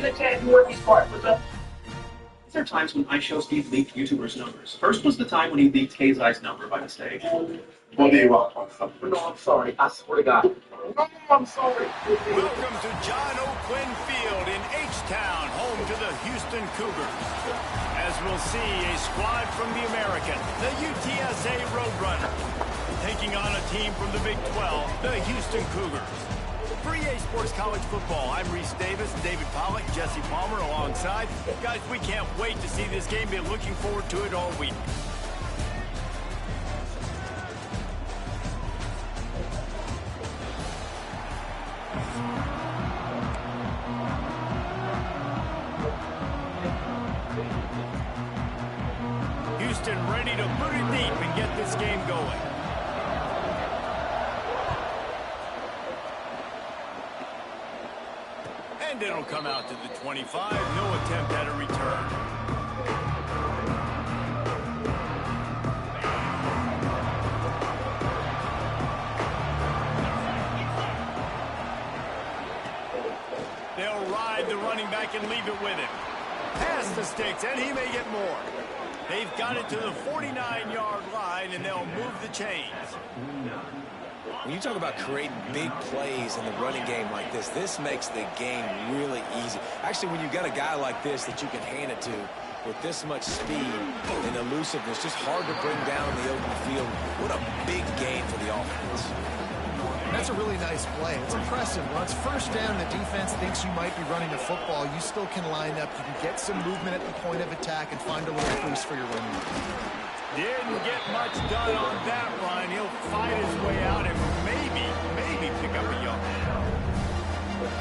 the Ted Northeast part. What's up? There are times when I show Steve leaked YouTubers' numbers. First was the time when he leaked Kazai's number by mistake. What do you want? No, I'm sorry. I swear to God. No, I'm sorry. Welcome to John O'Quinn Field in H-Town, home to the Houston Cougars. As we'll see, a squad from the American, the UTSA Roadrunners, taking on a team from the Big 12, the Houston Cougars. For EA Sports College Football, I'm Reese Davis, David Pollack, Jesse Palmer alongside. Guys, we can't wait to see this game. Been looking forward to it all week. Houston ready to put it deep and get this game going. And it'll come out to the 25. No attempt at a return. They'll ride the running back and leave it with him. Past the sticks, and he may get more. They've got it to the 49-yard line, and they'll move the chains. When you talk about creating big plays in the running game like this makes the game really easy. Actually, when you've got a guy like this that you can hand it to with this much speed and elusiveness, just hard to bring down in the open field, what a big game for the offense. That's a really nice play. It's impressive. When it's first down, the defense thinks you might be running a football. You still can line up. You can get some movement at the point of attack and find a little boost for your running. Didn't get much done on that run. He'll fight his way out and maybe pick up a yard.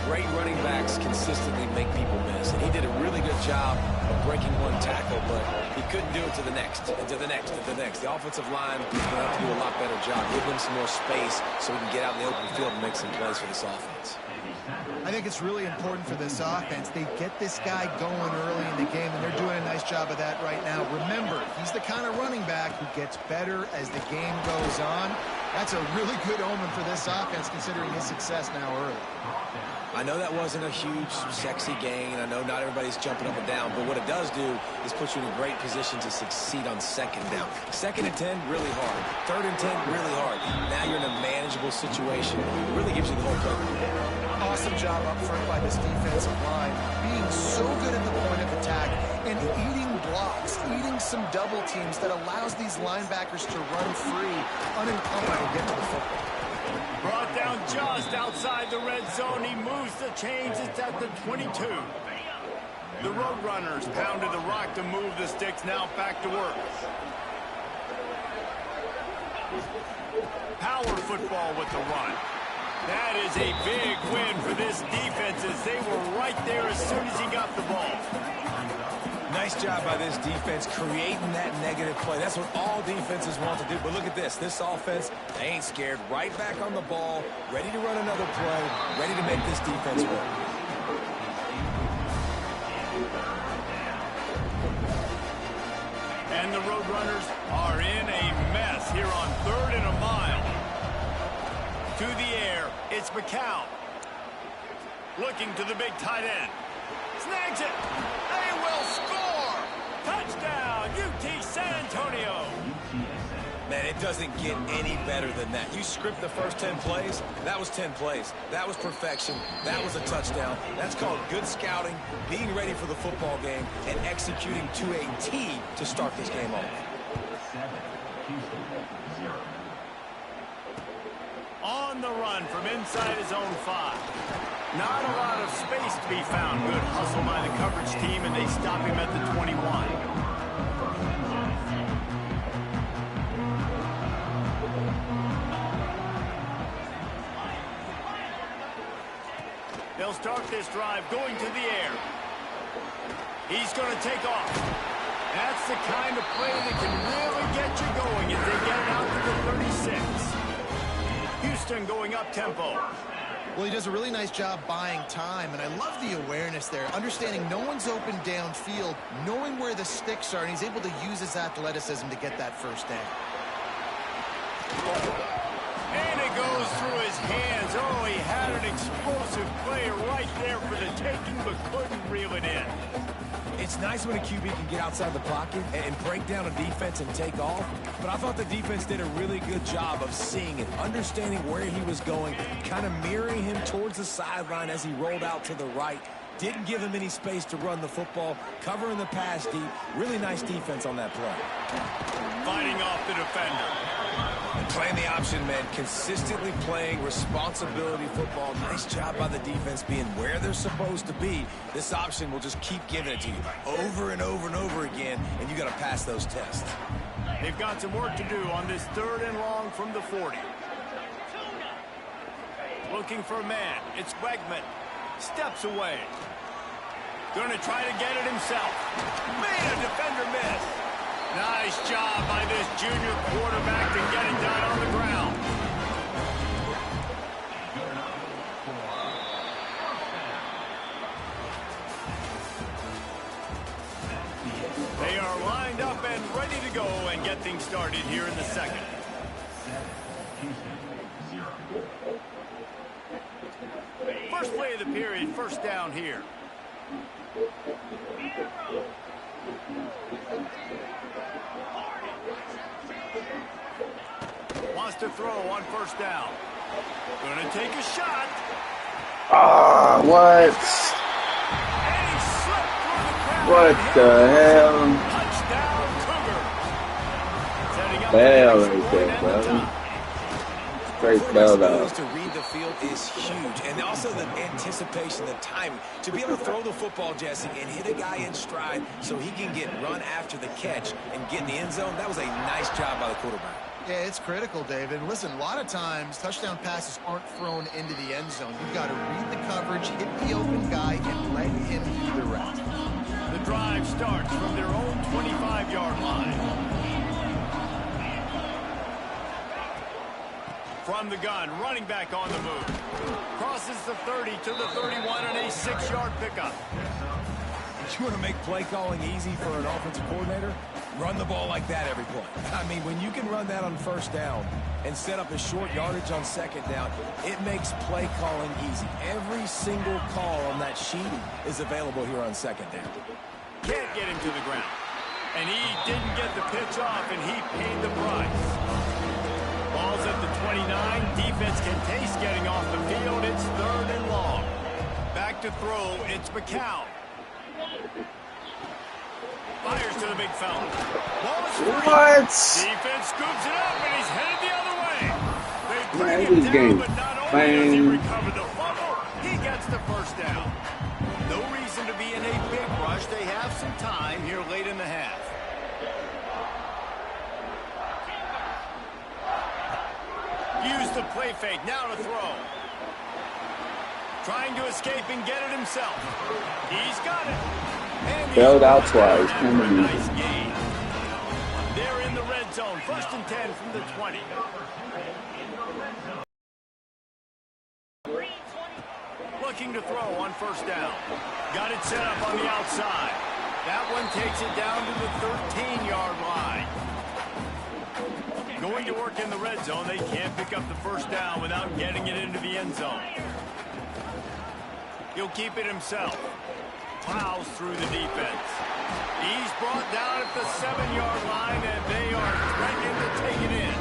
Great running backs consistently make people miss, and he did a really good job of breaking one tackle, but he couldn't do it to the next, and to the next, and to the next. The offensive line is going to have to do a lot better job. Give him some more space so he can get out in the open field and make some plays for this offense. I think it's really important for this offense. They get this guy going early in the game, and they're doing a nice job of that right now. Remember, he's the kind of running back who gets better as the game goes on. That's a really good omen for this offense, considering his success now early. I know that wasn't a huge, sexy gain. I know not everybody's jumping up and down, but what it does do is put you in a great position to succeed on second down. Second and 10, really hard. Third and 10, really hard. Now you're in a manageable situation. It really gives you the whole cover. Awesome job up front by this defensive line, being so good at the point of attack and eating blocks, eating some double teams that allows these linebackers to run free, unencumbered, and get to the football. Brought down just outside the red zone. He moves the chains. It's at the 22. The Roadrunners pounded the rock to move the sticks. Now back to work. Power football with the run. That is a big win for this defense as they were right there as soon as he got the ball. Nice job by this defense creating that negative play. That's what all defenses want to do. But look at this. This offense, they ain't scared. Right back on the ball, ready to run another play, ready to make this defense work. And the Roadrunners are in a mess here on 3rd and a mile. To the air, it's McCown. Looking to the big tight end. Snags it. They will score. Touchdown, UT San Antonio. Man, it doesn't get any better than that. You script the first 10 plays, that was 10 plays. That was perfection. That was a touchdown. That's called good scouting, being ready for the football game, and executing to a T to start this game off. On the run from inside his own 5. Not a lot of space to be found. Good hustle by the coverage team, and they stop him at the 21. They'll start this drive going to the air. He's going to take off. That's the kind of play that can really get you going as they get it out to the 36. Houston going up tempo. Well, he does a really nice job buying time, and I love the awareness there, understanding no one's open downfield, knowing where the sticks are, and he's able to use his athleticism to get that first down. And it goes through his hands So he had an explosive play right there for the taking, but couldn't reel it in. It's nice when a QB can get outside the pocket and break down a defense and take off, but I thought the defense did a really good job of seeing it, understanding where he was going, kind of mirroring him towards the sideline as he rolled out to the right. Didn't give him any space to run the football, covering the pass deep. Really nice defense on that play. Fighting off the defender. Playing the option, man, consistently playing responsibility football. Nice job by the defense being where they're supposed to be. This option will just keep giving it to you over and over and over again, and you got to pass those tests. They've got some work to do on this 3rd and long from the 40. Looking for a man. It's Wegman. Steps away. Going to try to get it himself. Made a defender miss. Nice job by this junior quarterback to get it down on the ground. They are lined up and ready to go and get things started here in the 2nd. First play of the period, 1st down here. Wants to throw on 1st down. Going to take a shot. Ah, what? And he slipped through the crowd. What the hell? Touchdown, Cougar. Setting up Bell the next right point there, at bro. the top. Straight bell though. To read the field is huge, and also the anticipation, the timing. To be able to throw the football, Jesse, and hit a guy in stride so he can get run after the catch and get in the end zone, that was a nice job by the quarterback. Yeah, it's critical, David. And listen, a lot of times touchdown passes aren't thrown into the end zone. You've got to read the coverage, hit the open guy, and let him do the rest. The drive starts from their own 25-yard line. From the gun, running back on the move. Crosses the 30 to the 31 and a 6-yard pickup. You want to make play calling easy for an offensive coordinator? Run the ball like that every play. I mean, when you can run that on 1st down and set up a short yardage on 2nd down, it makes play calling easy. Every single call on that sheet is available here on 2nd down. Can't get him to the ground. And he didn't get the pitch off, and he paid the price. Ball's at the 29. Defense can taste getting off the field. It's 3rd and long. Back to throw. It's McCown. Fires to the big fella. Ball is free. What? Defense scoops it up, and he's headed the other way. They bring Man, him this down, game but not only does he fine. recover the fumble, he gets the 1st down. No reason to be in a big rush. They have some time here late in the half. Use the play fake. Now to throw. Trying to escape and get it himself. He's got it. And Bailed out brought twice. down after a nice gain. They're in the red zone. 1st and 10 from the 20. Looking to throw on 1st down. Got it set up on the outside. That one takes it down to the 13-yard line. Going to work in the red zone. They can't pick up the 1st down without getting it into the end zone. He'll keep it himself. Plows through the defense. He's brought down at the 7-yard line, and they are threatening to take it in.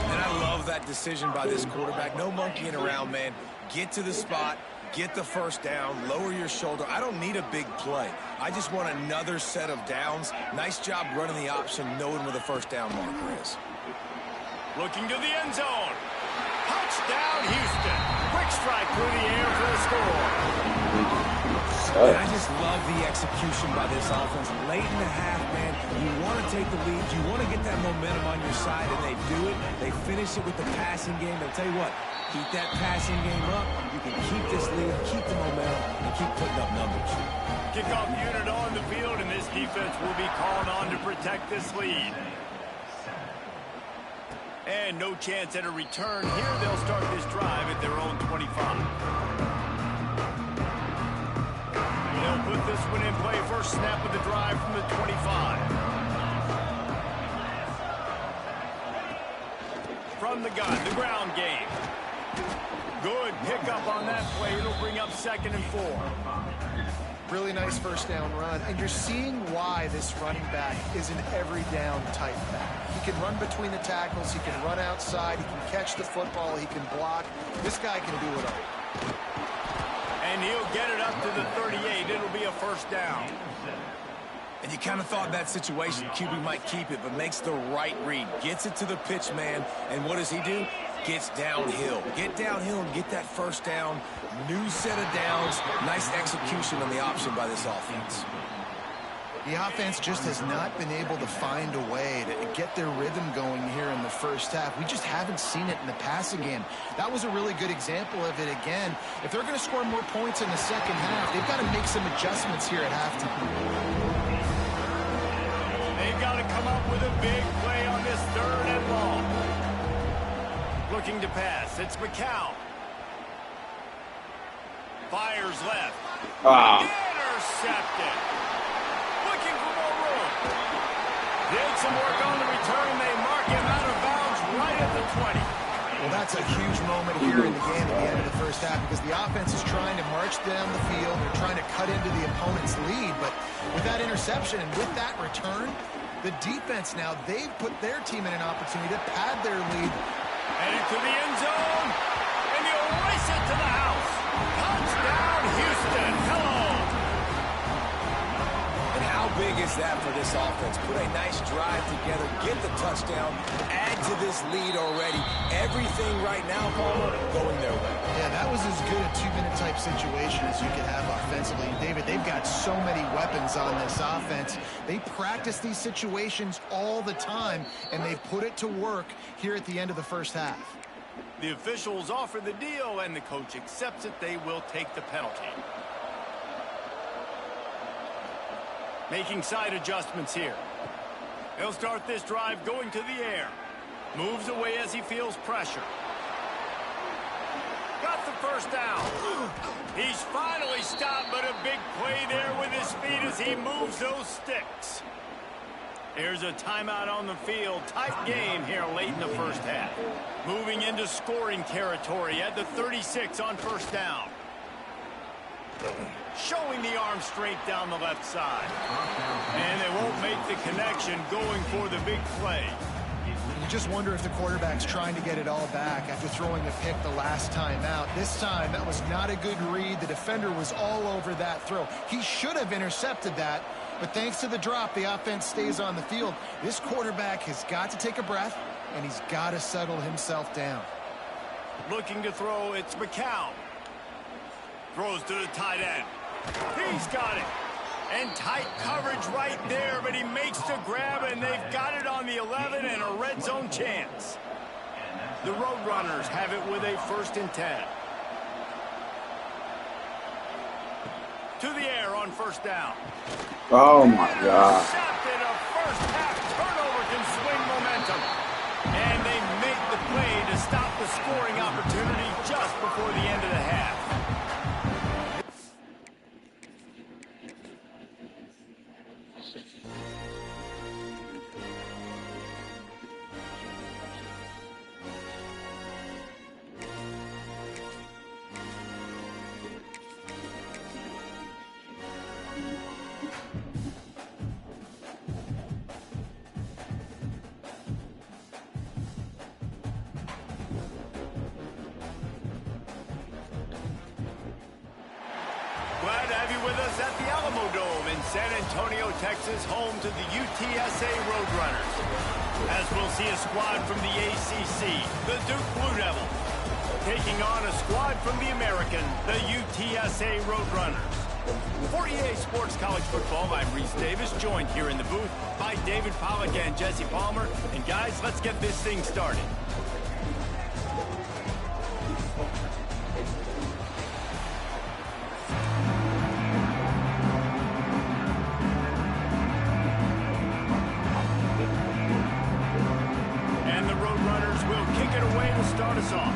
And I love that decision by this quarterback. No monkeying around, man. Get to the spot, get the 1st down, lower your shoulder. I don't need a big play. I just want another set of downs. Nice job running the option, knowing where the 1st down marker is. Looking to the end zone. Touchdown, Houston. Quick strike through the air for the score. And I just love the execution by this offense. Late in the half, man, you want to take the lead. You want to get that momentum on your side, and they do it. They finish it with the passing game. I'll tell you what, keep that passing game up. You can keep this lead, keep the momentum, and keep putting up numbers. Kickoff unit on the field, and this defense will be called on to protect this lead. And no chance at a return here. They'll start this drive at their own 25. They'll put this one in play. 1st snap of the drive from the 25. From the gun, the ground game. Good pickup on that play. It'll bring up 2nd and 4. Really nice first down run, and you're seeing why this running back is an every down type back. He can run between the tackles, he can run outside, he can catch the football, he can block. This guy can do it all. And he'll get it up to the 38. It'll be a first down. And you kind of thought that situation, QB might keep it, but makes the right read. Gets it to the pitch man, and what does he do? Gets downhill. Get downhill and get that first down. New set of downs. Nice execution on the option by this offense. The offense just has not been able to find a way to get their rhythm going here in the first half. We just haven't seen it in the passing game. That was a really good example of it again. If they're going to score more points in the second half, they've got to make some adjustments here at halftime. They've got to come up with a big play on this 3rd and long. Looking to pass. It's McCown. Fires left. Intercepted. Looking for more room. Did some work on the return. They mark him out of bounds right at the 20. Well, that's a huge moment here in the game at the end of the first half because the offense is trying to march down the field. They're trying to cut into the opponent's lead. But with that interception and with that return, the defense now, they've put their team in an opportunity to pad their lead. Headed to the end zone. And he'll race it to the house. Touchdown, Houston. Hello. And how big is that for this offense? Put a nice drive together, get the touchdown, add to this lead already. Everything right now, Palmer, going their way. Yeah, that was as good a 2-minute type situation as you could have offensively. And David, they've got so many weapons on this offense. They practice these situations all the time, and they put it to work here at the end of the first half. The officials offer the deal, and the coach accepts it. They will take the penalty. Making side adjustments here. He'll start this drive going to the air. Moves away as he feels pressure. Got the first down. He's finally stopped, but a big play there with his feet as he moves those sticks. There's a timeout on the field. Tight game here late in the first half. Moving into scoring territory at the 36 on first down. Showing the arm strength down the left side. And they won't make the connection going for the big play. You just wonder if the quarterback's trying to get it all back after throwing a pick the last time out. This time, that was not a good read. The defender was all over that throw. He should have intercepted that, but thanks to the drop, the offense stays on the field. This quarterback has got to take a breath, and he's got to settle himself down. Looking to throw, it's McCown. Throws to the tight end. He's got it. And tight coverage right there, but he makes the grab, and they've got it on the 11 and a red zone chance. The Roadrunners have it with a 1st and 10. To the air on first down. Oh, my God. Intercepted. A first half turnover can swing momentum. And they make the play to stop the scoring opportunity just before the end of the half. Glad to have you with us at the Alamo Dome in San Antonio, Texas, home to the UTSA Roadrunners. As we'll see a squad from the ACC, the Duke Blue Devils, taking on a squad from the American, the UTSA Roadrunners. For EA Sports College Football, I'm Reese Davis, joined here in the booth by David Pollack and Jesse Palmer. And guys, let's get this thing started. And the Roadrunners will kick it away to start us off.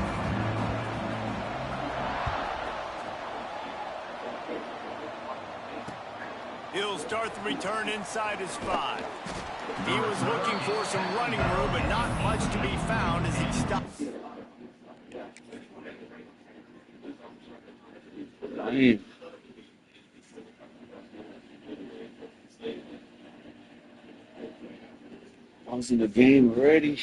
He'll start the return inside his 5. He was looking for some running room, but not much to be found as he stopped. Damn. I was in the game already.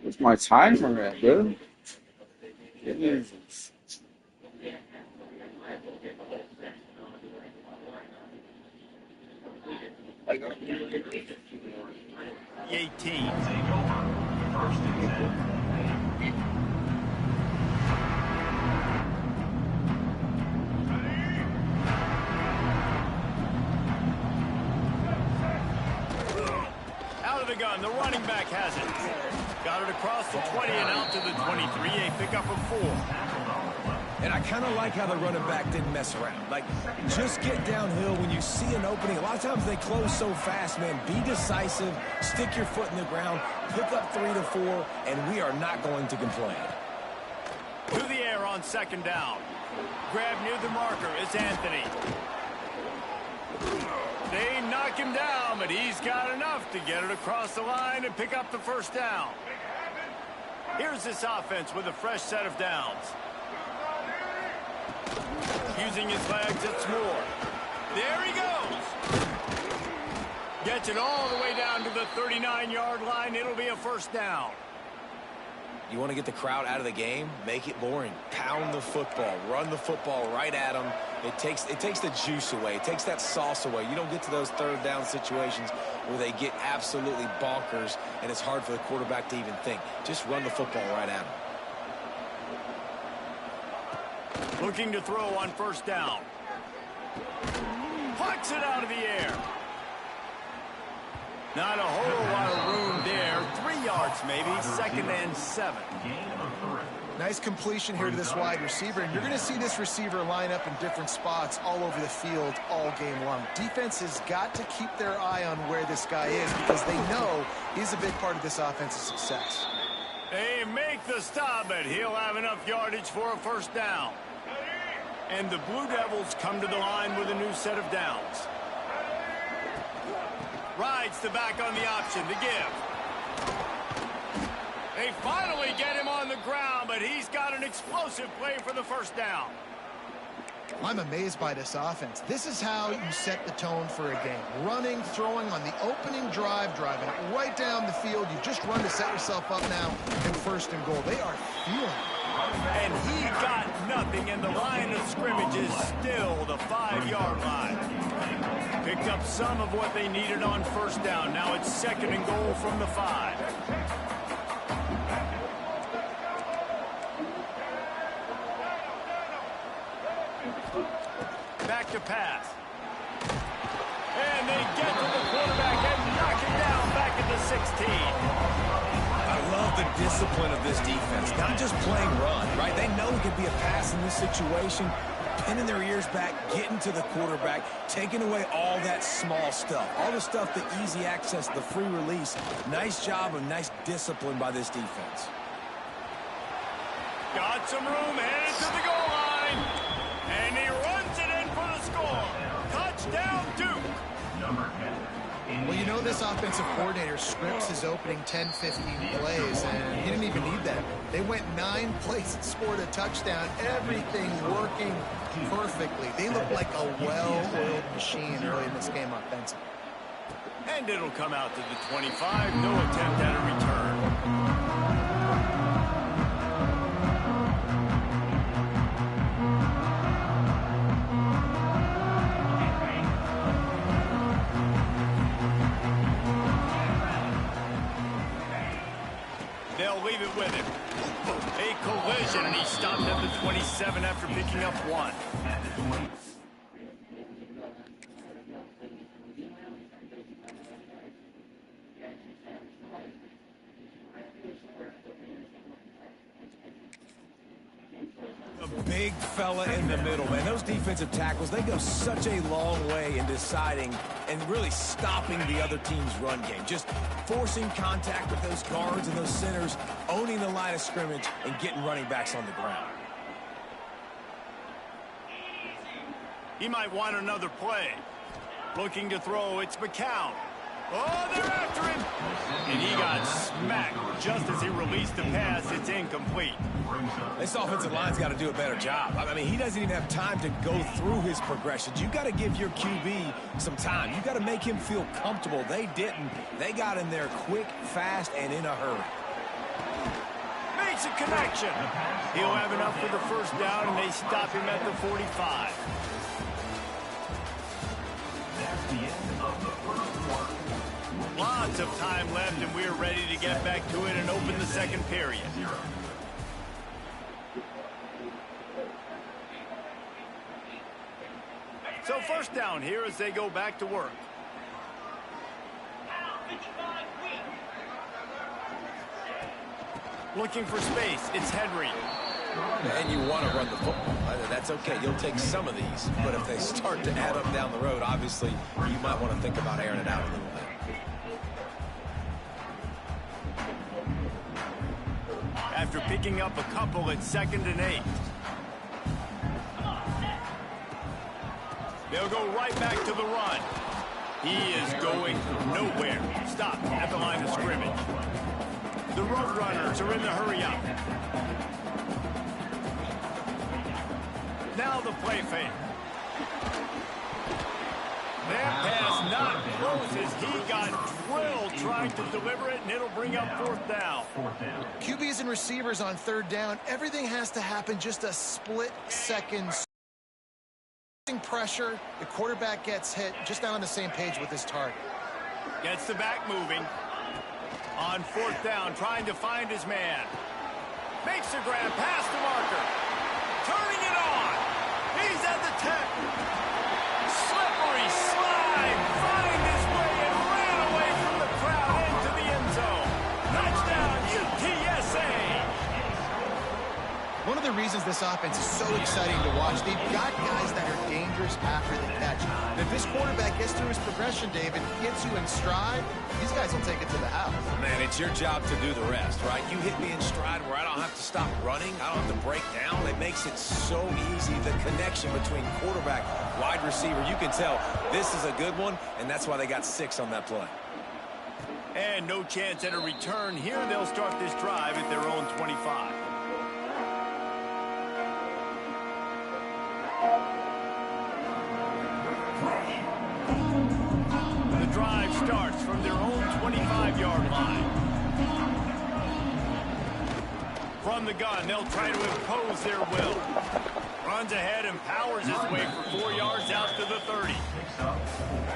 Where's my timer at, bro? Goodness. 18. Out of the gun, the running back has it. Got it across the 20 and out to the 23, a pickup of 4. And I kind of like how the running back didn't mess around. Like, just get downhill when you see an opening. A lot of times they close so fast, man. Be decisive, stick your foot in the ground, pick up 3 to 4, and we are not going to complain. To the air on second down. Grab near the marker is Anthony. They knock him down, but he's got enough to get it across the line and pick up the first down. Here's this offense with a fresh set of downs. Using his legs, it's Moore. There he goes. Gets it all the way down to the 39-yard line. It'll be a first down. You want to get the crowd out of the game? Make it boring. Pound the football. Run the football right at them. It takes the juice away. It takes that sauce away. You don't get to those third down situations where they get absolutely bonkers and it's hard for the quarterback to even think. Just run the football right at them. Looking to throw on first down. Plucks it out of the air. Not a whole lot of room there. 3 yards maybe. 2nd and 7. Nice completion here to this wide receiver, and you're going to see this receiver line up in different spots all over the field all game long. Defense has got to keep their eye on where this guy is because they know he's a big part of this offense's success. They make the stop, but he'll have enough yardage for a first down. And the Blue Devils come to the line with a new set of downs. Rides the back on the option to give. They finally get him on the ground, but he's got an explosive play for the first down. I'm amazed by this offense. This is how you set the tone for a game. Running, throwing on the opening drive, driving it right down the field. You just run to set yourself up now in 1st and goal. They are feeling it. And he got nothing, and the line of scrimmage is still the 5-yard line. Picked up some of what they needed on first down. Now it's 2nd and goal from the 5. Back to pass. And they get to the quarterback and knock him down back at the 16. I love the discipline of this defense. Not just playing run, right? They know it could be a pass in this situation. Pinning their ears back, getting to the quarterback, taking away all that small stuff. All the stuff, the easy access, the free release. Nice job and nice discipline by this defense. Got some room, headed to the goal line. And he runs it in for the score. Touchdown, Duke. Well, you know this offensive coordinator scripts his opening 10, 15 plays, and he didn't even need that. They went 9 plays and scored a touchdown. Everything working perfectly. They look like a well-oiled machine early in this game offensively. And it'll come out to the 25. No attempt at a return. They'll leave it with him. A collision, and he stopped at the 27 after picking up 1. big fella in the middle, man. Those defensive tackles, they go such a long way in deciding and really stopping the other team's run game. Just forcing contact with those guards and those centers, owning the line of scrimmage, and getting running backs on the ground. He might want another play. Looking to throw, it's McCown. Oh, they're after him. And he got smacked just as he released the pass. It's incomplete. This offensive line's got to do a better job. I mean, he doesn't even have time to go through his progressions. You got to give your QB some time. You got to make him feel comfortable. They didn't. They got in there quick, fast, and in a hurry. Makes a connection. He'll have enough for the first down, and they stop him at the 45. Lots of time left, and we're ready to get back to it and open the second period. So first down here as they go back to work. Looking for space. It's Henry. And you want to run the football. That's okay. You'll take some of these. But if they start to add up down the road, obviously, you might want to think about airing it out a little bit. After picking up a couple at 2nd and 8. They'll go right back to the run. He is going nowhere. Stop at the line of scrimmage. The Roadrunners are in the hurry-up. Now the play fake. That pass not close as he got drilled trying to deliver it, and it'll bring up 4th down. QBs and receivers on 3rd down, everything has to happen just a split second. Pressure, the quarterback gets hit, just not on the same page with his target. Gets the back moving. On 4th down, trying to find his man. Makes the grab past the marker. Turning it on. He's at the 10. Slippery slide. Find his way and ran away from the crowd into the end zone. Touchdown, UTSA. One of the reasons this offense is so exciting to watch, they've got guys that are dangerous after the catch. And if this quarterback gets through his progression, David, gets you in stride, these guys will take it to the house. Man, it's your job to do the rest, right? You hit me in stride where I don't have to stop running. I don't have to break down. It makes it so easy. The connection between quarterback, wide receiver, you can tell this is a good one, and that's why they got 6 on that play. And no chance at a return here. They'll start this drive at their own 25. The drive starts from their own 25-yard line. From the gun, they'll try to impose their will. Runs ahead and powers his way for 4 yards out to the 30.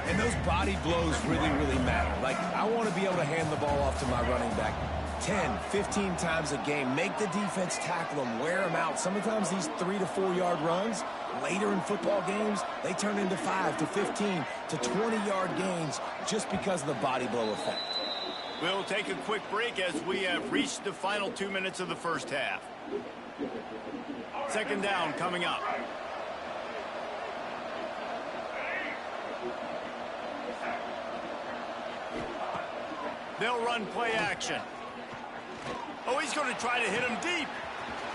And those body blows really, really matter. Like, I want to be able to hand the ball off to my running back 10, 15 times a game. Make the defense tackle them, wear them out. Sometimes these 3 to 4 yard runs, later in football games, they turn into 5 to 15 to 20-yard gains just because of the body blow effect. We'll take a quick break as we have reached the final 2 minutes of the first half. 2nd down coming up. They'll run play action. Oh, he's going to try to hit him deep.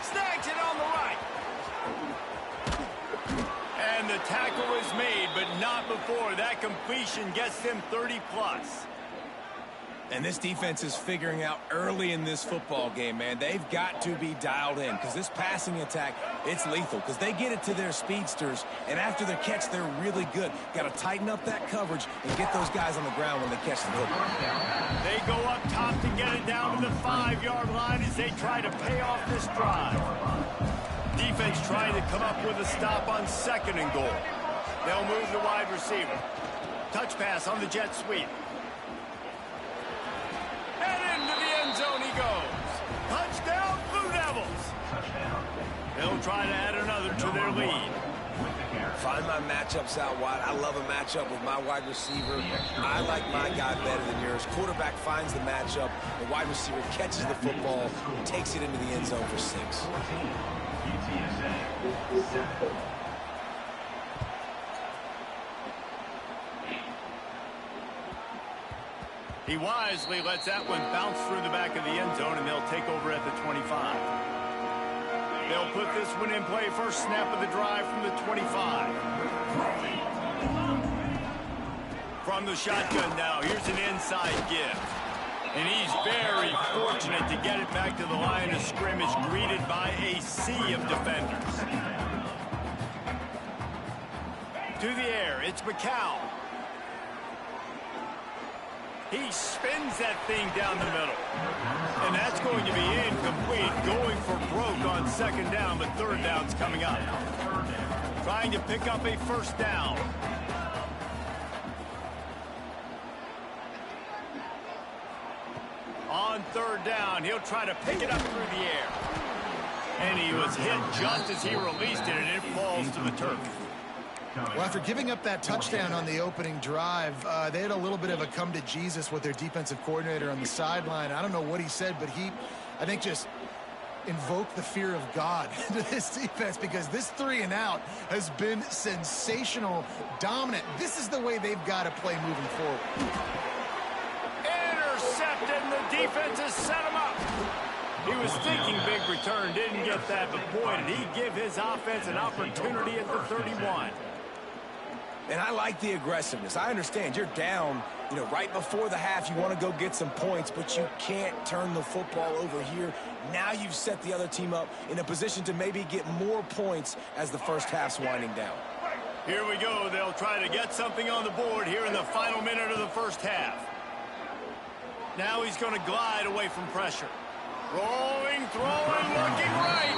Snags it on the right. And the tackle is made, but not before that completion gets them 30-plus. And this defense is figuring out early in this football game, man. They've got to be dialed in because this passing attack, it's lethal because they get it to their speedsters, and after their catch, they're really good. Got to tighten up that coverage and get those guys on the ground when they catch the football. They go up top to get it down to the 5-yard line as they try to pay off this drive. Defense trying to come up with a stop on 2nd and goal. They'll move the wide receiver. Touch pass on the jet sweep. And into the end zone he goes. Touchdown, Blue Devils. They'll try to add another to their lead. Find my matchups out wide. I love a matchup with my wide receiver. I like my guy better than yours. Quarterback finds the matchup. The wide receiver catches the football, takes it into the end zone for 6. He wisely lets that one bounce through the back of the end zone, and they'll take over at the 25. They'll put this one in play. First snap of the drive from the 25. From the shotgun now, here's an inside give. And he's very fortunate to get it back to the line of scrimmage, greeted by a sea of defenders. To the air, it's McCown. He spins that thing down the middle. And that's going to be incomplete, going for broke on second down, but third down's coming up. Trying to pick up a first down. On third down, he'll try to pick it up through the air. And he was hit just as he released it, and it falls to the turf. Well, after giving up that touchdown on the opening drive, they had a little bit of a come to Jesus with their defensive coordinator on the sideline. I don't know what he said, but he, I think, just invoked the fear of God into this defense, because this 3 and out has been sensational, dominant. This is the way they've got to play moving forward. Intercepted, and the defense has set him up. He was thinking big return, didn't get that, but boy, did he give his offense an opportunity at the 31. And I like the aggressiveness. I understand you're down, right before the half. You want to go get some points, but you can't turn the football over here. Now you've set the other team up in a position to maybe get more points as the first half's winding down. Here we go. They'll try to get something on the board here in the final minute of the first half. Now he's going to glide away from pressure. Rolling, throwing, looking right.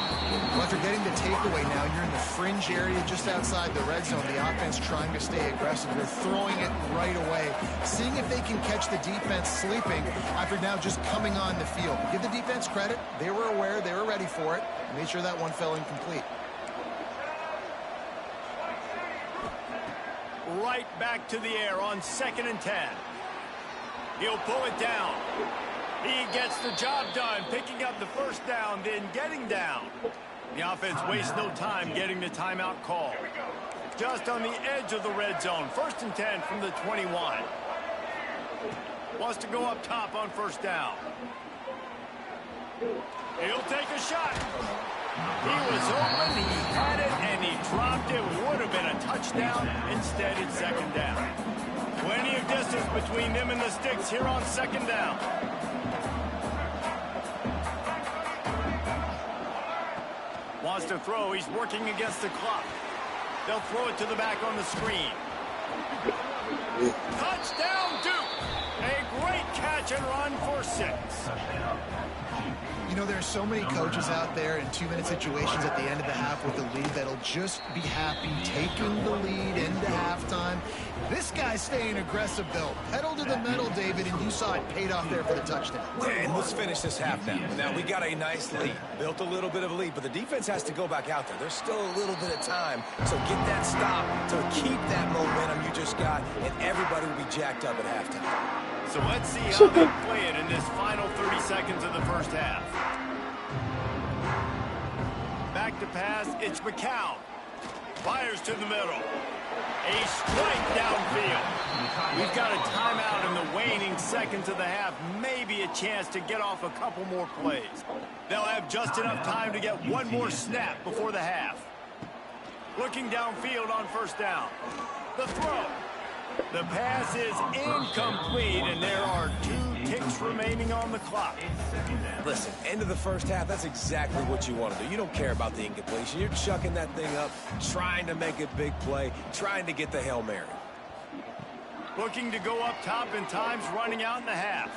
Well, after getting the takeaway now, you're in the fringe area just outside the red zone. The offense trying to stay aggressive. They're throwing it right away, seeing if they can catch the defense sleeping after now just coming on the field. Give the defense credit. They were aware. They were ready for it. Made sure that one fell incomplete. Right back to the air on 2nd and 10. He'll pull it down. He gets the job done, picking up the first down, then getting down. The offense wastes no time getting the timeout call. Just on the edge of the red zone. 1st and 10 from the 21. Wants to go up top on first down. He'll take a shot. He was open, he had it, and he dropped it. Would have been a touchdown. Instead, it's 2nd down. Plenty of distance between them and the sticks here on 2nd down. Wants to throw. He's working against the clock. They'll throw it to the back on the screen. Touchdown, Duke! A great catch and run for 6. You know, there are so many coaches out there in 2-minute situations at the end of the half with the lead that'll just be happy taking the lead into halftime. This guy's staying aggressive, though. Pedal to the metal, David, and you saw it paid off there for the touchdown. And let's finish this half now. Now, we got a nice lead. Built a little bit of a lead, but the defense has to go back out there. There's still a little bit of time. So get that stop to keep that momentum you just got, and everybody will be jacked up at halftime. So let's see how they play it in this final 30 seconds of the first half. Back to pass, it's McCown. Fires to the middle. A strike downfield. We've got a timeout in the waning seconds of the half. Maybe a chance to get off a couple more plays. They'll have just enough time to get one more snap before the half. Looking downfield on first down. The throw. The pass is incomplete, and there are 2 ticks remaining on the clock. Listen, end of the first half, that's exactly what you want to do. You don't care about the incompletion. You're chucking that thing up, trying to make a big play, trying to get the Hail Mary. Looking to go up top, and time's running out in the half.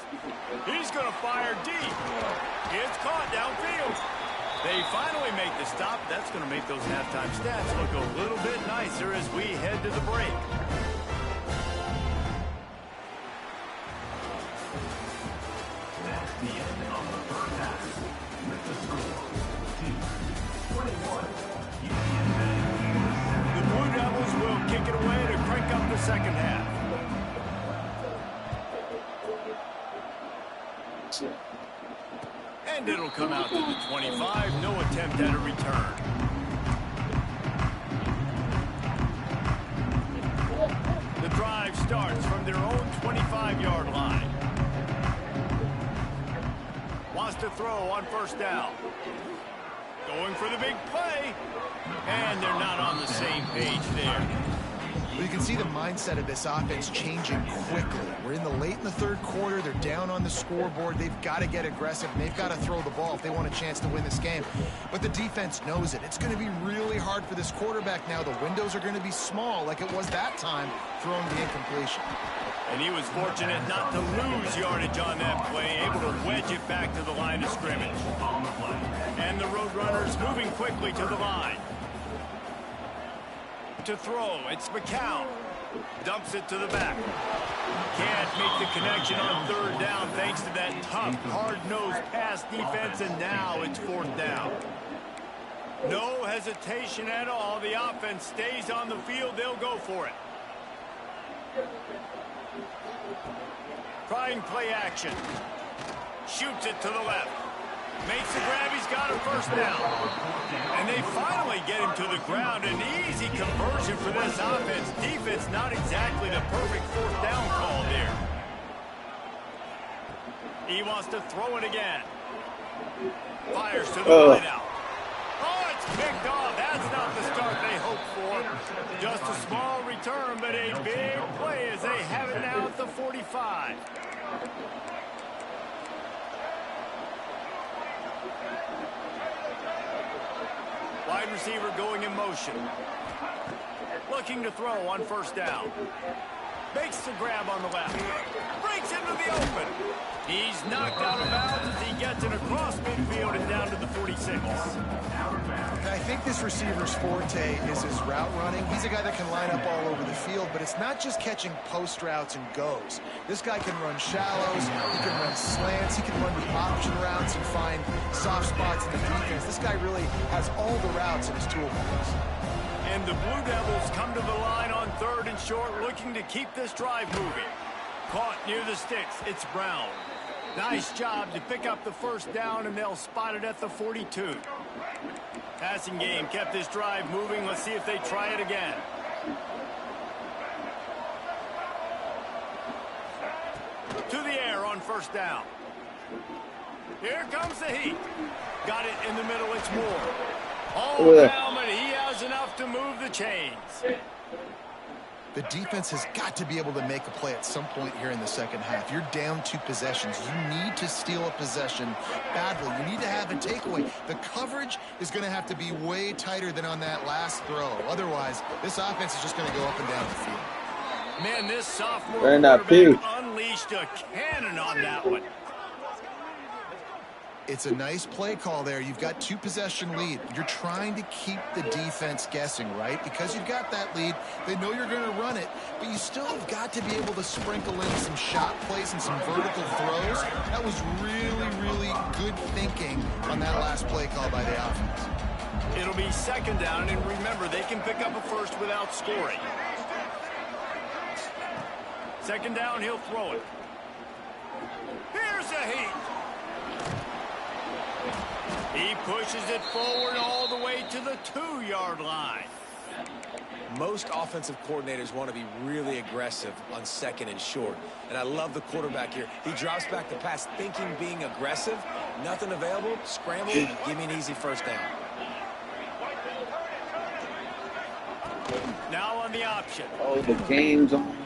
He's going to fire deep. It's caught downfield. They finally make the stop. That's going to make those halftime stats look a little bit nicer as we head to the break. the Blue Devils will kick it away to crank up the second half. And it'll come out to the 25. No attempt at a return. The drive starts from their own 25-yard line. Wants to throw on first down. Going for the big play. And they're not on the same page there. Well, you can see the mindset of this offense changing quickly. We're in the third quarter. They're down on the scoreboard. They've got to get aggressive, and they've got to throw the ball if they want a chance to win this game. But the defense knows it. It's going to be really hard for this quarterback now. The windows are going to be small like it was that time throwing the incompletion. And he was fortunate not to lose yardage on that play, able to wedge it back to the line of scrimmage. And the Roadrunners moving quickly to the line. To throw, it's McCown. Dumps it to the back. Can't make the connection on third down thanks to that tough, hard-nosed pass defense, and now it's fourth down. No hesitation at all. The offense stays on the field. They'll go for it. Trying play action. Shoots it to the left. Makes the grab. He's got a first down. And they finally get him to the ground. An easy conversion for this offense. Defense not exactly the perfect fourth down call there. He wants to throw it again. Fires to the right out. Oh, it's kicked off. That's not the start they hoped for. Just a small return, but a big play as they have it now at the 45. Wide receiver going in motion. Looking to throw on first down. Makes the grab on the left. Breaks into the open. He's knocked out of bounds as he gets it across midfield and down to the 46. I think this receiver's forte is his route running. He's a guy that can line up all over the field, but it's not just catching post routes and goes. This guy can run shallows, he can run slants, he can run the option routes and find soft spots in the defense. This guy really has all the routes in his toolbox. And the Blue Devils come to the line on third and short, looking to keep this drive moving. Caught near the sticks, it's Brown. Nice job to pick up the first down, and they'll spot it at the 42. Passing game kept this drive moving. Let's see if they try it again. To the air on first down. Here comes the heat. Got it in the middle, it's Moore. All down, but he has enough to move the chains. The defense has got to be able to make a play at some point here in the second half. You're down 2 possessions. You need to steal a possession badly. You need to have a takeaway. The coverage is going to have to be way tighter than on that last throw. Otherwise, this offense is just going to go up and down the field. Man, this sophomore quarterback unleashed a cannon on that one. It's a nice play call there. You've got 2 possession lead. You're trying to keep the defense guessing, right? Because you've got that lead. They know you're going to run it, but you still have got to be able to sprinkle in some shot plays and some vertical throws. That was really, really good thinking on that last play call by the offense. It'll be second down, and remember, they can pick up a first without scoring. Second down, he'll throw it. Here's a heat. He pushes it forward all the way to the 2-yard line. Most offensive coordinators want to be really aggressive on second and short. And I love the quarterback here. He drops back the pass thinking being aggressive. Nothing available. Scramble. Give me an easy first down. Now on the option. Oh, the game's on.